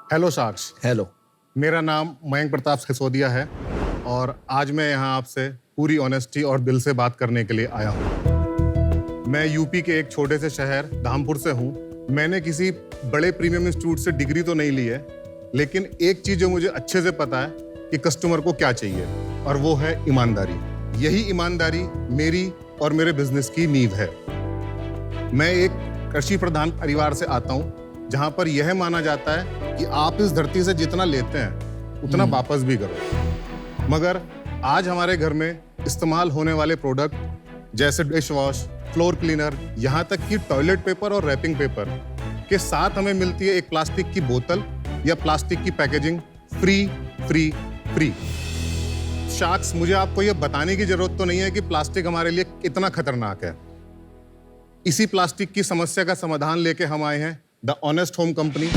Hello साक्ष। Hello. मेरा नाम मयंक प्रताप सिसोदिया है और आज मैं यहाँ आपसे पूरी ऑनेस्टी और दिल से बात करने के लिए आया हूँ। मैं यूपी के एक छोटे से शहर धामपुर से हूँ। मैंने किसी बड़े प्रीमियम इंस्टीट्यूट से डिग्री तो नहीं ली है, लेकिन एक चीज़ जो मुझे अच्छे से पता है कि कस्टमर को क्या चाहिए, और वो है ईमानदारी। यही ईमानदारी मेरी और मेरे बिजनेस की नींव है। मैं एक कृषि प्रधान परिवार से आता हूँ, जहाँ पर यह माना जाता है कि आप इस धरती से जितना लेते हैं उतना वापस भी करो। मगर आज हमारे घर में इस्तेमाल होने वाले प्रोडक्ट जैसे डिश वॉश, फ्लोर क्लीनर, यहाँ तक कि टॉयलेट पेपर और रैपिंग पेपर के साथ हमें मिलती है एक प्लास्टिक की बोतल या प्लास्टिक की packaging free free free. Sacks, मुझे आपको यह बताने की जरूरत तो नहीं है कि प्लास्टिक हमारे लिए कितना खतरनाक है। इसी प्लास्टिक की समस्या का समाधान लेके हम आए हैं द ऑनेस्ट होम कंपनी,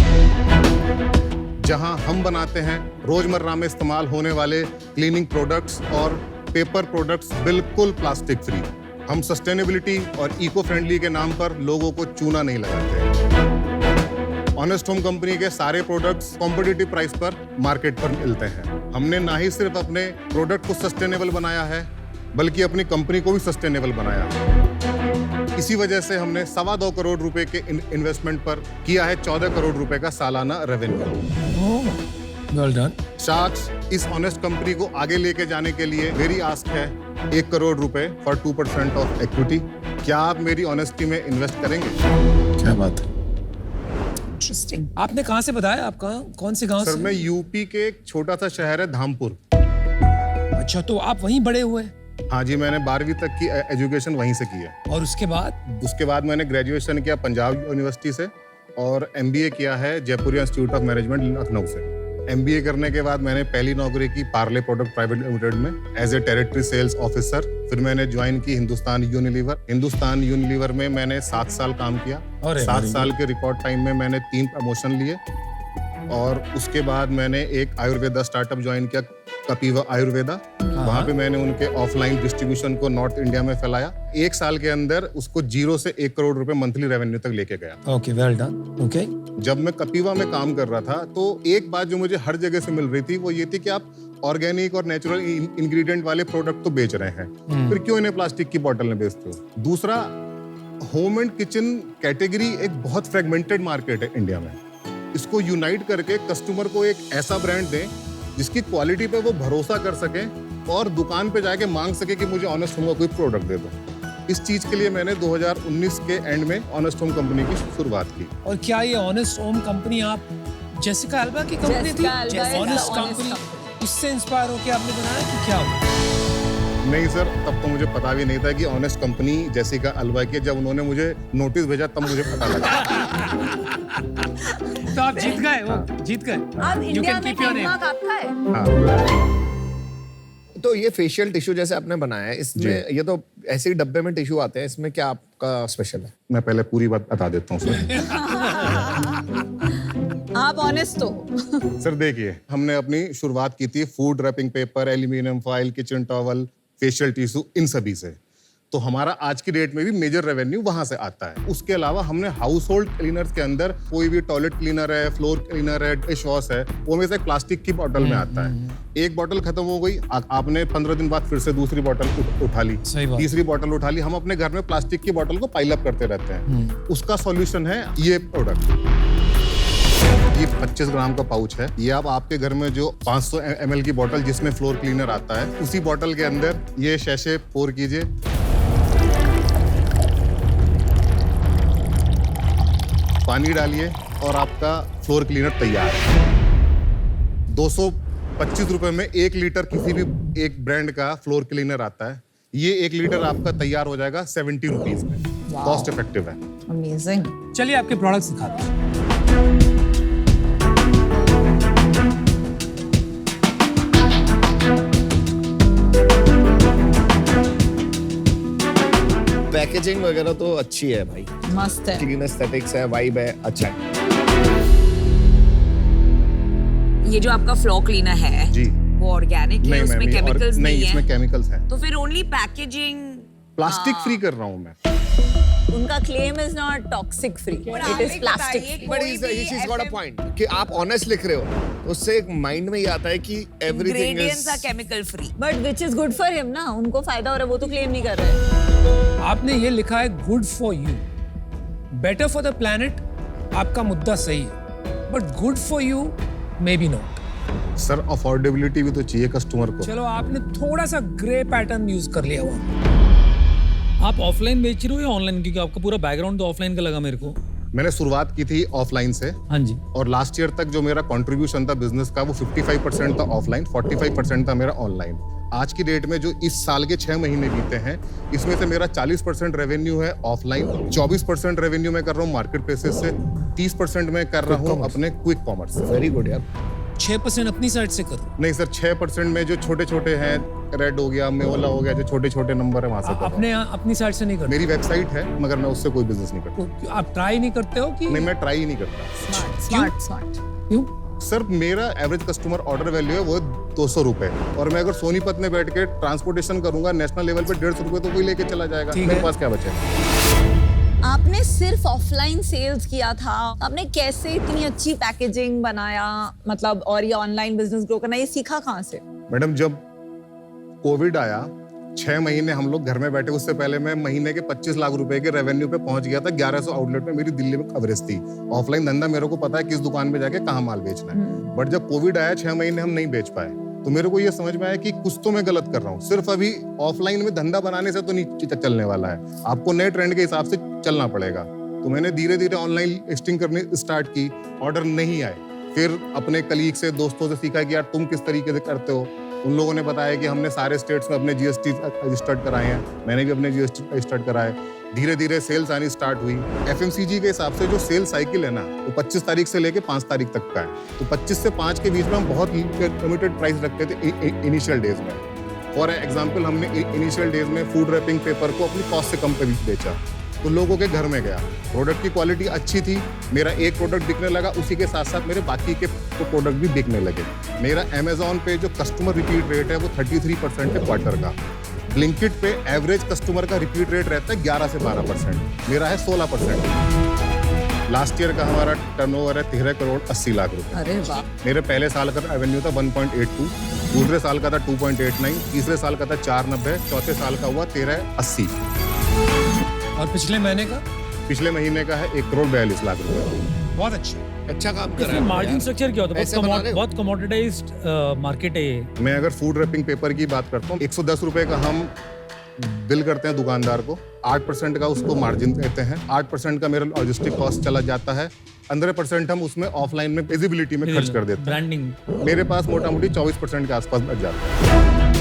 जहां हम बनाते हैं रोजमर्रा में इस्तेमाल होने वाले क्लीनिंग प्रोडक्ट्स और पेपर प्रोडक्ट्स बिल्कुल प्लास्टिक फ्री। हम सस्टेनेबिलिटी और इको फ्रेंडली के नाम पर लोगों को चूना नहीं लगाते। ऑनेस्ट होम कंपनी के सारे प्रोडक्ट्स कॉम्पिटिटिव प्राइस पर मार्केट पर मिलते हैं। हमने ना ही सिर्फ अपने प्रोडक्ट को सस्टेनेबल बनाया है, बल्कि अपनी कंपनी को भी सस्टेनेबल बनाया है। इसी वजह से हमने 2.25 करोड़ रुपए के इन्वेस्टमेंट पर किया है 14 करोड़ रुपए का सालाना रेवेन्यू। Well done. शाक्स, इस ऑनेस्ट कंपनी को आगे लेके जाने के लिए मेरी आस्क है 1 करोड़ रुपए फॉर 2% ऑफ इक्विटी। क्या आप मेरी ऑनेस्टी में इन्वेस्ट करेंगे? क्या बात है। इंटरेस्टिंग। आपने कहाँ से बताया? आप कौन से गांव से? सर, मैं यूपी के एक छोटा सा शहर है धामपुर। अच्छा, तो आप वहीं बड़े हुए? हाँ जी, मैंने 12वीं तक की एजुकेशन वहीं से की है। और उसके बाद मैंने ग्रेजुएशन किया पंजाब यूनिवर्सिटी से और MBA किया है Jaipuria institute of management Lucknow से। MBA करने के बाद मैंने पहली नौकरी की पार्ले प्रोडक्ट प्राइवेट लिमिटेड में as a territory sales officer. फिर मैंने ज्वाइन की हिंदुस्तान यूनिलीवर में मैंने 7 साल काम किया। 7 साल के रिकॉर्ड टाइम में मैंने 3 प्रमोशन लिए। और उसके बाद मैंने एक आयुर्वेदा स्टार्टअप ज्वाइन किया, कपिवा आयुर्वेदा। वहाँ पे मैंने उनके ऑफलाइन डिस्ट्रीब्यूशन को नॉर्थ इंडिया में फैलाया। 1 साल के अंदर उसको 0 से 1 करोड़ रुपए मंथली रेवेन्यू तक लेके गया। Okay, well done. ओके। जब मैं कपिवा में काम कर रहा था तो एक बात जो मुझे हर जगह से मिल रही थी वो ये थी कि आप ऑर्गेनिक और नेचुरल इंग्रेडिएंट वाले प्रोडक्ट तो बेच रहे हैं, फिर क्यों इन्हें प्लास्टिक की बोतल में बेचते हो? दूसरा, होम एंड किचन कैटेगरी एक बहुत फ्रेगमेंटेड मार्केट है इंडिया में। इसको यूनाइट करके कस्टमर को एक ऐसा ब्रांड दें जिसकी क्वालिटी पे वो भरोसा कर सके और दुकान पे जाके मांग सके कि मुझे ऑनेस्ट होम का कोई प्रोडक्ट दे दो। इस चीज के लिए मैंने 2019 के एंड में ऑनेस्ट होम कंपनी की शुरुआत की। और क्या ये ऑनेस्ट होम कंपनी आप जेसिका अल्बा की कंपनी थी? ऑनेस्ट कंपनी, उससे इंस्पायर होकर आपने बनाया कि क्या? नहीं सर, तब तो मुझे पता भी नहीं था कि ऑनेस्ट कंपनी जेसिका अल्बा की। जब उन्होंने मुझे नोटिस भेजा तब मुझे पता लगा। तो आप जीत गए, वो जीत गए। अब इंडिया में ट्रेडमार्क आपका है। हाँ। तो ये फेशियल टिश्यू जैसे आपने बनाया है, इसमें ये तो ऐसे ही डब्बे में टिश्यू आते हैं, इसमें क्या आपका स्पेशल है? मैं पहले पूरी बात बता देता हूँ सर। आप ऑनेस्ट हो। सर देखिए, हमने अपनी शुरुआत की थी food wrapping paper, aluminium foil, kitchen towel, facial tissue, इन सभी से। तो हमारा आज की डेट में भी मेजर रेवेन्यू वहां से आता है। उसके अलावा हमने हाउस होल्ड क्लीनर्स के अंदर कोई भी टॉयलेट क्लीनर है, फ्लोर क्लीनर है, डिश वॉश है, वो हमेशा एक प्लास्टिक की बोतल में आता है। एक बोतल खत्म हो गई, आपने 15 दिन बाद फिर से दूसरी बोतल उठा ली, तीसरी बोतल उठा ली। हम अपने घर में प्लास्टिक की बोतल को पाइल अप करते रहते हैं। उसका सॉल्यूशन है ये प्रोडक्ट। ये 25 ग्राम का पाउच है। ये आप आपके घर में जो 500 ml की बोतल जिसमें फ्लोर क्लीनर आता है, उसी बोतल के अंदर ये शैशे पोर कीजिए। पानी डालिए और आपका फ्लोर क्लीनर तैयार है। 225 रुपए में 1 लीटर किसी भी एक ब्रांड का फ्लोर क्लीनर आता है। ये 1 लीटर आपका तैयार हो जाएगा 70 रुपीज में। कॉस्ट इफेक्टिव है। अमेजिंग। चलिए आपके प्रोडक्ट्स दिखाते हैं। पैकेजिंग वगैरह तो अच्छी है भाई, मस्त है। क्लीन एस्थेटिक्स है, वाइब है, अच्छा है। ये जो आपका फ्लोर क्लीनर है जी, वो ऑर्गेनिक है, उसमें केमिकल्स नहीं है? इसमें केमिकल्स हैं। तो फिर ओनली पैकेजिंग प्लास्टिक फ्री कर रहा हूँ मैं। उनका claim is not toxic free, it is plastic. But she's got a point कि आप ऑनेस्ट लिख रहे हो, उससे एक माइंड में ये आता है कि everything Ingredients is are chemical free. But which is good for him ना, उनको फायदा हो रहा है, वो तो क्लेम नहीं कर रहे। आपने ये लिखा है good for you, better for the planet, आपका मुद्दा सही है, but good for you may be not. Sir affordability भी तो चाहिए कस्टमर को। चलो आपने थोड़ा सा ग्रे पैटर्न यूज कर लिया हुआ। आप ऑफलाइन बेच रहे हो या ऑनलाइन, क्योंकि आपका पूरा बैकग्राउंड तो ऑफलाइन का लगा मेरे को। मैंने शुरुआत की थी ऑफलाइन से, हाँ जी। और लास्ट ईयर तक जो मेरा कंट्रीब्यूशन था बिजनेस का वो 55% था ऑफलाइन, 45% था मेरा ऑनलाइन। आज की डेट में जो इस साल के 6 महीने बीते हैं, इसमें से मेरा 40% रेवेन्यू है ऑफलाइन, 24% रेवेन्यू मैं कर रहा हूँ मार्केट प्लेसेस से, 30% मैं कर रहा हूँ अपने क्विक कॉमर्स से। वेरी गुड यार। 6% अपनी साइड से करो। नहीं सर, 6% में जो छोटे छोटे हैं, रेड हो गया, मेवला हो गया, जो छोटे छोटे नंबर है वहां से कर रहा हूं। अपनी साइड से नहीं करते। मेरी वेबसाइट है मगर मैं उससे कोई बिजनेस नहीं करता। तो आप ट्राई नहीं करते हो कि नहीं, मैं ट्राई ही नहीं करता। स्मार्ट। क्यों? सर मेरा एवरेज कस्टमर ऑर्डर वैल्यू है वो 200 रुपए, और मैं अगर सोनीपत में बैठ के ट्रांसपोर्टेशन करूंगा नेशनल लेवल पे 150 रुपए तो कोई लेके चला जाएगा। ठीक मेरे है। पास क्या बचे? आपने सिर्फ ऑफलाइन सेल्स किया था, आपने कैसे इतनी अच्छी पैकेजिंग बनाया, मतलब, और ये ऑनलाइन बिजनेस ग्रो करना, ये सीखा कहाँ से? मैडम जब कोविड आया 6 महीने हम लोग घर में बैठे, उससे पहले मैं महीने के 25 लाख रुपए के रेवेन्यू पे पहुंच गया था। 1100 आउटलेट में मेरी दिल्ली में कवरेज थी। ऑफलाइन धंधा मेरे को पता है किस दुकान पे जाके कहाँ माल बेचना है। बट जब कोविड आया 6 महीने हम नहीं बेच पाए, तो मेरे को ये समझ में आया कि कुछ तो मैं गलत कर रहा हूँ। सिर्फ अभी ऑफलाइन में धंधा बनाने से तो नहीं चलने वाला है, आपको नए ट्रेंड के हिसाब से चलना पड़ेगा। तो मैंने धीरे धीरे ऑनलाइन लिस्टिंग करनी स्टार्ट की, ऑर्डर नहीं आए, फिर अपने कलीग से, दोस्तों से सीखा कि यार तुम किस तरीके से करते हो। उन लोगों ने बताया कि हमने सारे स्टेट्स में अपने जीएसटी रजिस्टर्ड कराए हैं, मैंने भी अपने जीएसटी रजिस्टर्ड कराए। धीरे धीरे सेल्स आनी स्टार्ट हुई। एफएमसीजी के हिसाब से जो सेल साइकिल है ना, वो 25 तारीख से लेके 5 तारीख तक का है। तो 25 से 5 के बीच में हम बहुत लिमिटेड प्राइस रखते थे इनिशियल डेज में। फॉर एग्जाम्पल हमने इनिशियल डेज में फूड रैपिंग पेपर को अपनी कॉस्ट से कम पे बेचा, तो लोगों के घर में गया, प्रोडक्ट की क्वालिटी अच्छी थी, मेरा एक प्रोडक्ट बिकने लगा, उसी के साथ साथ मेरे बाकी के प्रोडक्ट भी बिकने लगे। मेरा अमेजोन पे जो कस्टमर रिपीट रेट है वो 33% है क्वार्टर का। ब्लिंकिट पे एवरेज कस्टमर का रिपीट रेट रहता है 11 से 12%, मेरा है 16%। लास्ट ईयर का हमारा टर्नओवर है 13 करोड़ 80 लाख रुपए। अरे वाह। मेरे पहले साल का रेवेन्यू था 1.82, दूसरे साल का था 2.89, तीसरे साल का था 490, चौथे साल का हुआ 1380, और पिछले महीने का? पिछले महीने का है 1 करोड़ 42 लाख रुपए। बहुत अच्छा। अच्छा काम कर रहा इसमें है। मार्जिन स्ट्रक्चर क्या होता है? ऐसे बना रहे हो? बहुत कमोडिटाइज्ड मार्केट है ये। मैं अगर फूड रैपिंग पेपर की बात करता हूँ, 110 रुपए का हम बिल करते हैं दुकानदार को, 8% का उसको मार्जिन देते हैं, 8% का मेरा लॉजिस्टिक कॉस्ट चला जाता है, 15% हम उसमें ऑफलाइन में विजिबिलिटी में खर्च कर देते हैं। ब्रांडिंग। मेरे पास मोटा मोटी 24% के आसपास बच जाता है।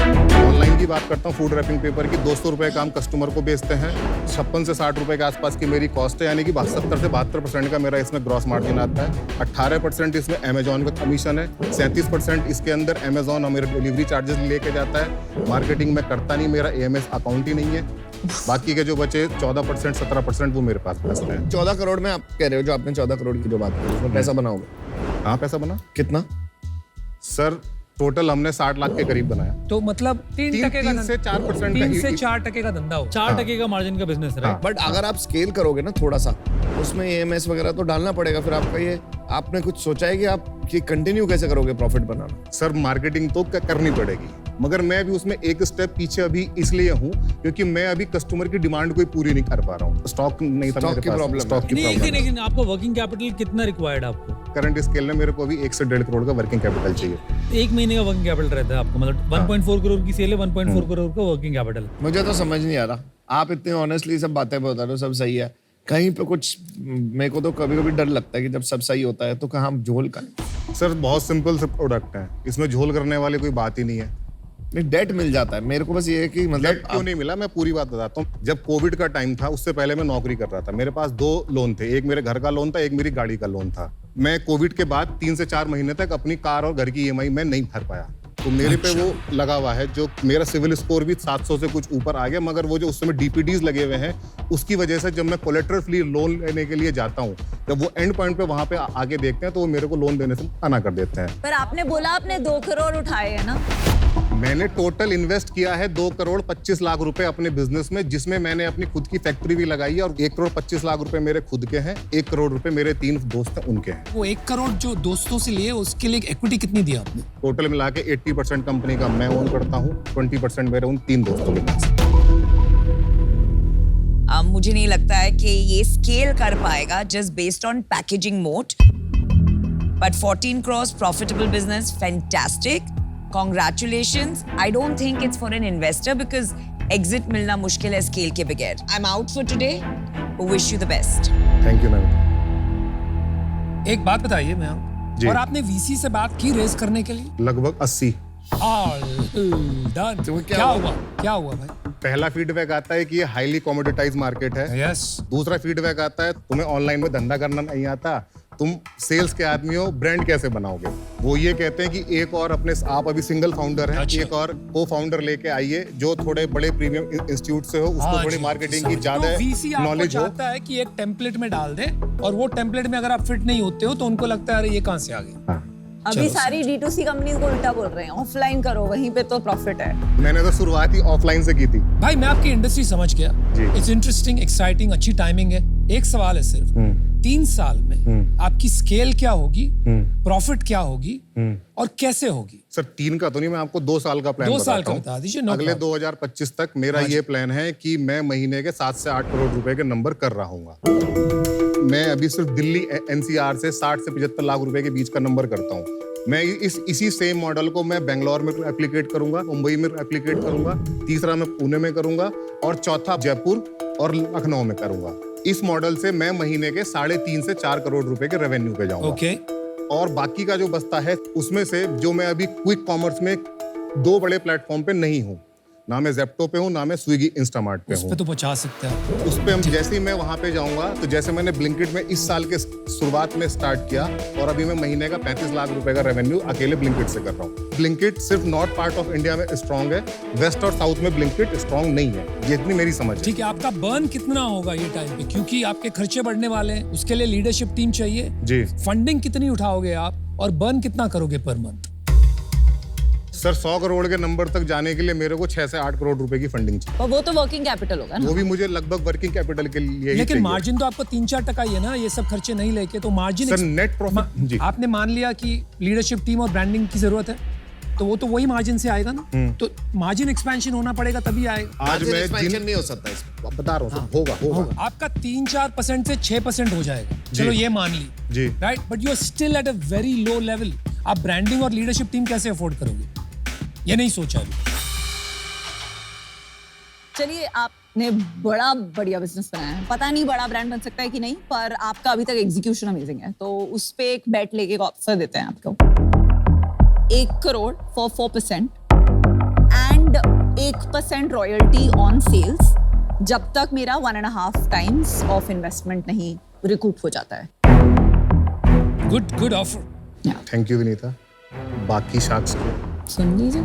ऑनलाइन की बात करता हूँ फूड रैपिंग पेपर की, 200 रुपए का हम कस्टमर को बेचते हैं, 56 से 60 रुपए के आसपास की मेरी कॉस्ट है, यानी कि 70 से 72% का मेरा इसमें ग्रॉस मार्जिन आता है। 18% इसमें अमेजोन का कमीशन है, 37% इसके अंदर अमेजोन और मेरे डिलीवरी चार्जेस लेके जाता है। मार्केटिंग में करता नहीं, मेरा AMS अकाउंट ही नहीं है। बाकी के जो बचे 14%, 17% वो मेरे पास बचते हैं। 14 करोड़ में आप कह रहे हो, जो आपने 14 करोड़ की जो बात की, उसमें पैसा बनाओगे? हाँ, पैसा बना कितना? सर टोटल हमने 60 लाख के करीब बनाया। तो मतलब 3% से 4% 3 से 4% का धंधा हो। 4% का मार्जिन का बिजनेस है। बट अगर आप स्केल करोगे ना थोड़ा सा, उसमें AMS वगैरह तो डालना पड़ेगा। फिर आपका ये, आपने कुछ सोचा है कि आप ये कंटिन्यू कैसे करोगे प्रॉफिट बनाना? सर मार्केटिंग तो करनी पड़ेगी, मगर मैं अभी उसमें एक स्टेप पीछे अभी इसलिए हूँ क्योंकि मैं अभी कस्टमर की डिमांड कोई पूरी नहीं कर पा रहा हूँ। स्टॉक नहीं था स्टॉक मेरे की पास, प्रॉब्लम है। स्टॉक की नहीं, प्रॉब्लम है। लेकिन आपका वर्किंग कैपिटल कितना रिक्वायर्ड है आपको? करंट स्केल में मेरे को अभी 1 से 1.5 करोड़ का वर्किंग कैपिटल चाहिए। 1 महीने का वर्किंग कैपिटल रहता है आपको, मतलब 1.4 करोड़ की सेल है, 1.4 करोड़ का वर्किंग कैपिटल। मुझे तो समझ नहीं आ रहा, आप इतने ऑनेस्टली सब बातें बता रहे हो, सब सही है, कहीं पे कुछ, मेरे को तो कभी कभी डर लगता है कि जब सब सही होता है तो कहाँ झोल का। सर बहुत सिंपल से प्रोडक्ट है, इसमें झोल करने वाली कोई बात ही नहीं है। नहीं, डेट मिल जाता है मेरे को, बस ये है कि मतलब डेट क्यों नहीं मिला, मैं पूरी बात बताता हूँ। जब कोविड का टाइम था उससे पहले मैं नौकरी कर रहा था, मेरे पास 2 लोन थे, एक मेरे घर का लोन था, एक मेरी गाड़ी का लोन था। मैं कोविड के बाद 3 से 4 महीने तक अपनी कार और घर की EMI मैं नहीं भर पाया, तो मेरे पे वो लगा हुआ है। जो मेरा सिविल स्कोर भी 700 से कुछ ऊपर आ गया, मगर वो जो उस समय DPDs लगे हुए हैं उसकी वजह से जब मैं कोलेटरल फ्री लोन लेने के लिए जाता हूँ, जब वो एंड पॉइंट पे वहां पे आगे देखते हैं तो वो मेरे को लोन देने से मना कर देते हैं। पर आपने बोला आपने 2 करोड़ उठाए है ना? मैंने टोटल इन्वेस्ट किया है 2 करोड़ 25 लाख रुपए अपने बिजनेस में, जिसमें मैंने अपनी खुद की फैक्ट्री भी लगाई है और 1 करोड़ 25 लाख रुपए मेरे खुद के हैं, 1 करोड़ रुपए मेरे 3 दोस्त हैं उनके हैं। वो 1 करोड़ जो दोस्तों से लिए उसके लिए इक्विटी कितनी दिया आपने? टोटल मिला के 80% कंपनी का मैं ओन करता हूँ, 20% मेरे उन 3 दोस्तों के पास। मुझे नहीं लगता है कि ये स्केल कर पाएगा just based on packaging mode, but 14 crores profitable business, fantastic, congratulations. I don't think it's for an investor because exit मिलना मुश्किल है स्केल के बगैर. I'm out for today. Wish you the best. Thank you ma'am. एक बात बताइए मैं जी। और आपने वीसी से बात की रेस करने के लिए? लगभग 80। डन। तो क्या हुआ भाई? पहला फीडबैक आता है कि ये हाईली कॉमोडिटाइज मार्केट है। यस। दूसरा फीडबैक आता है तुम्हें ऑनलाइन में धंधा करना नहीं आता, तुम सेल्स के आदमी हो, ब्रांड कैसे बनाओगे। वो ये कहते हैं कि एक और अपने, आप अभी सिंगल फाउंडर हैं, अच्छा। एक और को फाउंडर लेके आइए जो थोड़े बड़े प्रीमियम इंस्टीट्यूट से हो, उसको थोड़ी मार्केटिंग की ज्यादा वीसी आपको नॉलेज हो। चाहता है कि एक टेम्पलेट में डाल दे और वो टेम्पलेट में अगर आप फिट नहीं होते हो तो उनको लगता है अरे ये कहां से आ गए। अभी सारी D2C कंपनीज को उल्टा बोल रहे हैं, ऑफलाइन करो, वहीं पे तो प्रॉफिट है। मैंने तो शुरुआत ही ऑफलाइन से की थी। भाई मैं आपकी इंडस्ट्री समझ गया, जी। इट्स इंटरेस्टिंग, एक्साइटिंग, अच्छी टाइमिंग है। एक सवाल है सिर्फ, 3 साल में आपकी स्केल क्या होगी, प्रॉफिट क्या होगी और कैसे होगी? सर 3 का तो नहीं, मैं आपको 2 साल का प्लान 2 साल का बताता हूँ। बता दीजिए। नो अगले प्रॉब्लम। 2025 तक मेरा ये प्लान है कि मैं महीने के 7 से 8 करोड़ रुपए के नंबर कर रहा हूँ। मैं अभी सिर्फ दिल्ली NCR से 60 से 75 लाख रुपए के बीच का नंबर करता हूँ। मैं इसी सेम मॉडल को मैं बेंगलोर में एप्लीकेट करूंगा, मुंबई में एप्लीकेट करूंगा, तीसरा मैं पुणे में करूंगा और चौथा जयपुर और लखनऊ में करूंगा। इस मॉडल से मैं महीने के 3.5 से 4 करोड़ रुपए के रेवेन्यू पे जाऊंगा। ओके। और बाकी का जो बचता है उसमें से जो मैं अभी क्विक कॉमर्स में 2 बड़े प्लेटफॉर्म पे नहीं हूँ, ना मैं जेप्टो पे हूँ, ना मैं स्विगी इंस्टामार्ट पे उस हूँ। पे तो पहुंचा सकते हैं। उस पे हम जैसे ही मैं वहां पे जाऊंगा, तो जैसे मैंने ब्लिंकिट में इस साल के शुरुआत में स्टार्ट किया और अभी मैं महीने का 35 लाख रुपए का रेवेन्यू अकेले ब्लिंकिट से कर रहा हूँ। ब्लिंकिट सिर्फ नॉर्थ पार्ट ऑफ इंडिया में स्ट्रांग है, वेस्ट और साउथ में ब्लिंकिट स्ट्रांग नहीं है। ये इतनी मेरी समझ है। ठीक है, आपका बर्न कितना होगा ये टाइम पे, क्योंकि आपके खर्चे बढ़ने वाले हैं, उसके लिए लीडरशिप टीम चाहिए जी फंडिंग कितनी उठाओगे आप और बर्न कितना करोगे पर मंथ? सर 100 करोड़ के नंबर तक जाने के लिए मेरे को 6 से 8 करोड़ रुपए की फंडिंग चाहिए। और वो तो वर्किंग कैपिटल होगा ना। वो भी मुझे लगभग वर्किंग कैपिटल के लिए ही लेकिन चाहिए। मार्जिन तो आपको 3-4% ही है ना, ये सब खर्चे नहीं लेके, तो मार्जिन सर नेट प्रॉफिट जी आपने मान लिया कि लीडरशिप टीम और ब्रांडिंग की जरूरत है, तो वो तो वही मार्जिन से आएगा ना। तो मार्जिन एक्सपेंशन होना पड़ेगा तभी आएगा। आज मैं एक्सपेंशन नहीं हो सकता इसमें। बता रहा हूँ सर, होगा आपका 3-4% से 6% हो जाएगा, चलो ये मान ली जी। Right, but you are still at a very low level. आप ब्रांडिंग और लीडरशिप टीम कैसे अफोर्ड करोगे, ये नहीं सोचा अभी। चलिए, आपने बड़ा बढ़िया बिजनेस बनाया है, पता नहीं बड़ा ब्रांड बन सकता है कि नहीं, पर आपका अभी तक एग्जीक्यूशन अमेजिंग है, तो उस पे एक बेट लेके ऑफर देते हैं आपको। 1 crore for 4% and 1% royalty on sales जब तक मेरा 1.5 टाइम्स ऑफ इन्वेस्टमेंट नहीं रिकूप हो जाता है। Good offer. Thank you Vinita. बाकी शार्क्स को सुन लीजिए।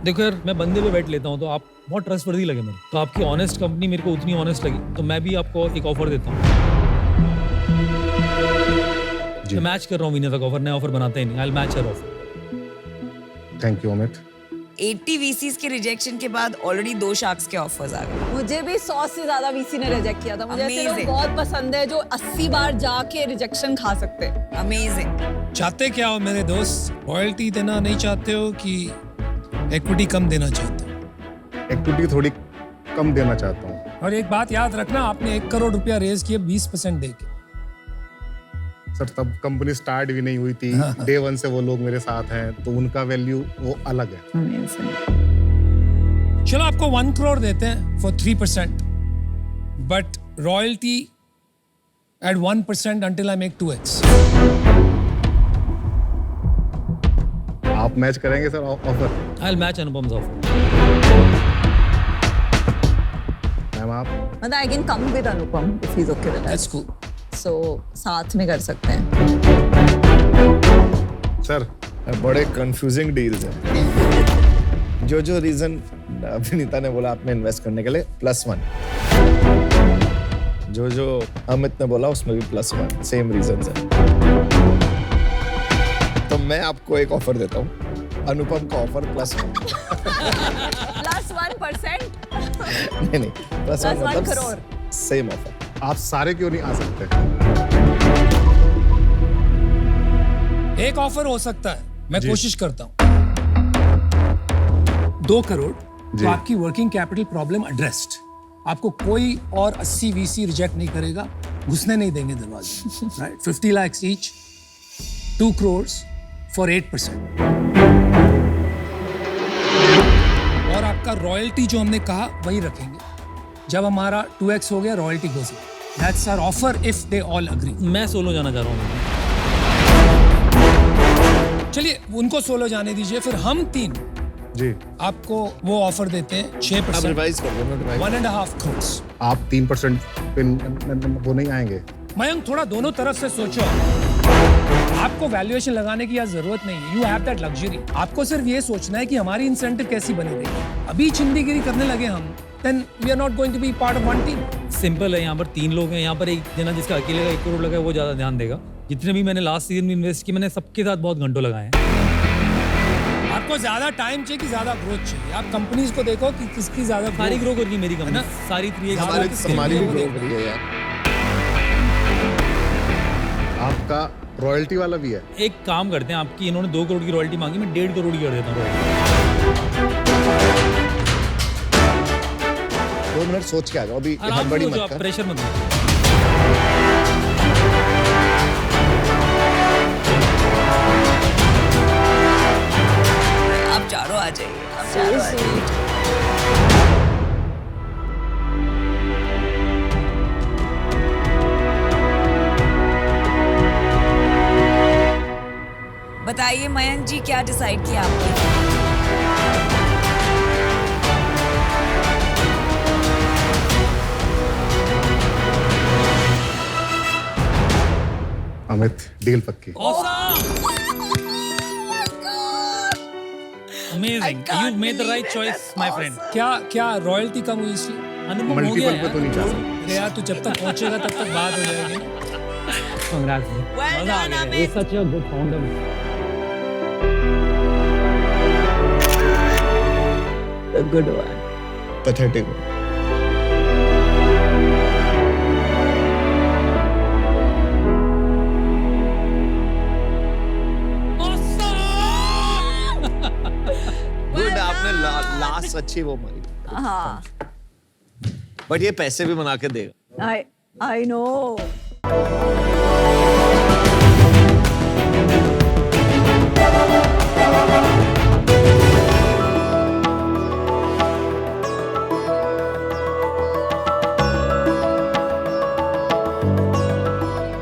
देखो यार, मैं बंदे पे बैठ लेता हूँ तो आप बहुत ट्रस्टवर्दी लगे मेरे, तो आपकी ऑनेस्ट कंपनी मेरे को उतनी ऑनेस्ट लगी, तो मैं भी आपको एक ऑफर देता हूँ। मैं मैच कर रहा हूँ विनीता का ऑफर, नया ऑफर बनाते ही नहीं। आई will match your offer. Thank you Amit. 80 VCs के रिजेक्शन के बाद ऑलरेडी 2 शार्क्स के ऑफर्स आ गए। मुझे भी 100 से ज्यादा वीसी ने रिजेक्ट किया था। मुझे ऐसे लोग Amazing. बहुत पसंद है जो 80 बार जाके रिजेक्शन खा सकते हैं। अमेजिंग। चाहते क्या हो मेरे दोस्त, रॉयल्टी देना नहीं चाहते हो कि इक्विटी कम देना चाहते हो? इक्विटी थोड़ी कम देना चाहता हूँ। और एक बात याद रखना, आपने 1 करोड़ रुपया रेज किया 20% दे के। सर तब कंपनी स्टार्ट भी नहीं हुई थी, डे 1 से वो लोग मेरे साथ हैं, तो उनका वैल्यू वो अलग है। चलो आपको 1 करोड़ देते हैं for 3%, but royalty at 1% until I make 2x. आप मैच करेंगे sir offer? I will match Anupam's offer. Ma'am आप मतलब I can come with Anupam if he is okay with that. That's cool. So साथ में कर सकते हैं। सर बड़े कंफ्यूजिंग डील्स हैं। जो रीजन विनीता ने बोला आपने इन्वेस्ट करने के लिए +1, जो अमित ने बोला उसमें भी +1, सेम रीजन है। तो मैं आपको एक ऑफर देता हूँ, अनुपम का ऑफर प्लस प्लस 1%। नहीं plus Plus 1 crore. Same offer. आप सारे क्यों नहीं आ सकते? एक ऑफर हो सकता है, मैं कोशिश करता हूँ। 2 करोड़ जी। तो आपकी वर्किंग कैपिटल प्रॉब्लम एड्रेस्ड। आपको कोई और 80 VC रिजेक्ट नहीं करेगा, घुसने नहीं देंगे दरवाजे। Right, 50 lakhs each, 2 crores for 8%। और आपका रॉयल्टी जो हमने कहा वही रखेंगे। जब हमारा 2x हो गया, royalty goes up। That's our offer if they all agree। मैं सोलो जाना चाह रहा हूँ। चलिए उनको सोलो जाने दीजिए, फिर हम 3 जी। आपको वो ऑफर देते हैं आप 6%, रिवाइज कर लो, 1.5 crores। आप 3% पे वो नहीं आएंगे। मयंक थोड़ा दोनों तरफ से सोचो। आपको वैल्यूएशन लगाने की यार जरूरत नहीं है, यू हैव दैट लग्जरी। आपको सिर्फ ये सोचना है कि हमारी इंसेंटिव कैसी बनी रहेगी। अभी चिंदीगिरी करने लगे हम, then we are not going to be part of one team। Simple है, यहाँ पर 3 लोग हैं, यहाँ पर एक जना जिसका अकेले का 1 करोड़ लगा है वो ज्यादा ध्यान देगा। जितने भी मैंने लास्ट सीजन में इन्वेस्ट किए, मैंने सबके साथ बहुत घंटों लगाए हैं। आपको ज्यादा टाइम चाहिए कि ज्यादा ग्रोथ चाहिए? आप कंपनीज को देखो कि किसकी ज्यादा सारी ग्रो कर गई मेरी कंपनी, सारी 3x हमारी भी ग्रो करी है यार। आपका रॉयल्टी वाला भी है। एक काम करते हैं, आपकी इन्होंने 2 करोड़ की रॉयल्टी मांगी, मैं 1.5 करोड़ की कर देता हूँ। 2 मिनट सोच के आ जाओ, अभी आराम हड़बड़ी से हो मत जाओ, कर। प्रेशर मत लो। आप चारों आ जाइए, आप चारों आ जाइए। बताइए मयंक जी, क्या डिसाइड किया आपने? अमित, डील पक्की। Amazing, you made the right choice, my friend। क्या रॉयल्टी कम हुई इसलिए? अनुपम हो गया मल्टीपल पे तो नहीं जा सकते। अरे यार तू जब तक पहुंचेगा तब तक बात हो जाएगी। Congrats, bro। Well मजा आ done, गया। Amit। He's such a good founder। A good one। Pathetic. Good, आपने लास्ट अच्छी वो मारी। हाँ, बट ये पैसे भी बना के देगा। I know।